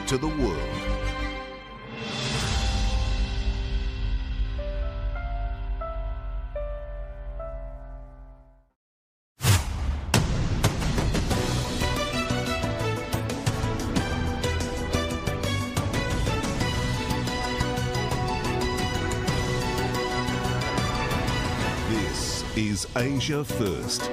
to the world. This is Asia First.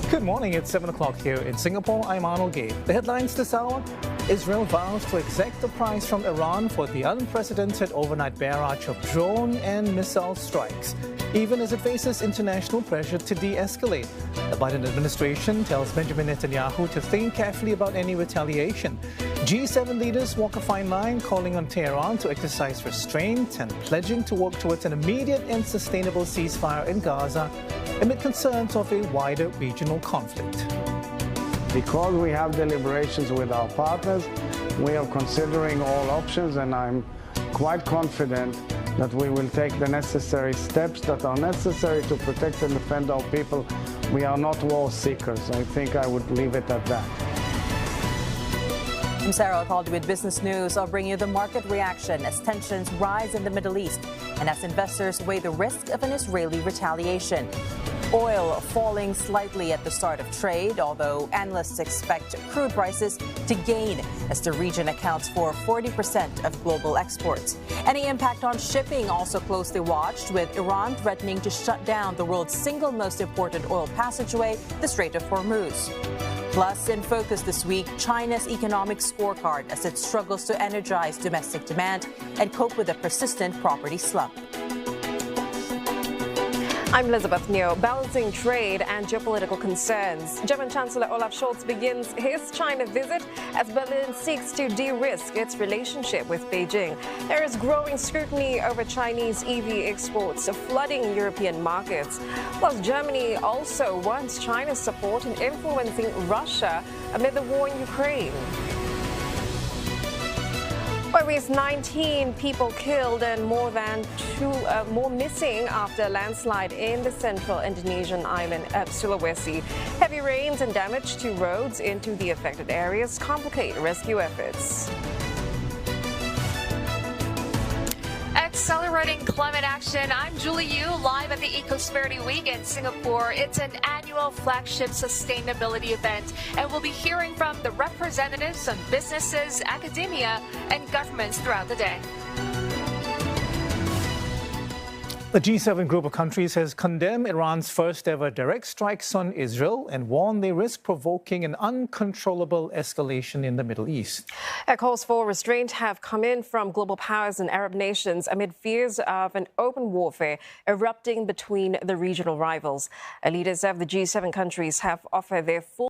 Good morning, it's 7 o'clock here in Singapore. I'm Arnold Gabe. The headlines this hour: Israel vows to exact the price from Iran for the unprecedented overnight barrage of drone and missile strikes, even as it faces international pressure to de-escalate. The Biden administration tells Benjamin Netanyahu to think carefully about any retaliation. G7 leaders walk a fine line, calling on Tehran to exercise restraint and pledging to work towards an immediate and sustainable ceasefire in Gaza amid concerns of a wider regional conflict. Because we have deliberations with our partners, we are considering all options, and I'm quite confident that we will take the necessary steps that are necessary to protect and defend our people. We are not war seekers. I think I would leave it at that. I'm Sarah Alcalde with Business News. I'll bring you the market reaction as tensions rise in the Middle East and as investors weigh the risk of an Israeli retaliation. Oil falling slightly at the start of trade, although analysts expect crude prices to gain as the region accounts for 40% of global exports. Any impact on shipping also closely watched, with Iran threatening to shut down the world's single most important oil passageway, the Strait of Hormuz. Plus, in focus this week, China's economic scorecard as it struggles to energize domestic demand and cope with a persistent property slump. I'm Elizabeth Neo. Balancing trade and geopolitical concerns. German Chancellor Olaf Scholz begins his China visit as Berlin seeks to de-risk its relationship with Beijing. There is growing scrutiny over Chinese EV exports flooding European markets. Plus, Germany also wants China's support in influencing Russia amid the war in Ukraine. Where is 19 people killed and more missing after a landslide in the central Indonesian island of Sulawesi. Heavy rains and damage to roads into the affected areas complicate rescue efforts. Accelerating climate action. I'm Julie Yu, live at the Ecosperity Week in Singapore. It's an annual flagship sustainability event, and we'll be hearing from the representatives of businesses, academia, and governments throughout the day. The G7 group of countries has condemned Iran's first ever direct strikes on Israel and warned they risk provoking an uncontrollable escalation in the Middle East. Calls for restraint have come in from global powers and Arab nations amid fears of an open warfare erupting between the regional rivals. Leaders of the G7 countries have offered their full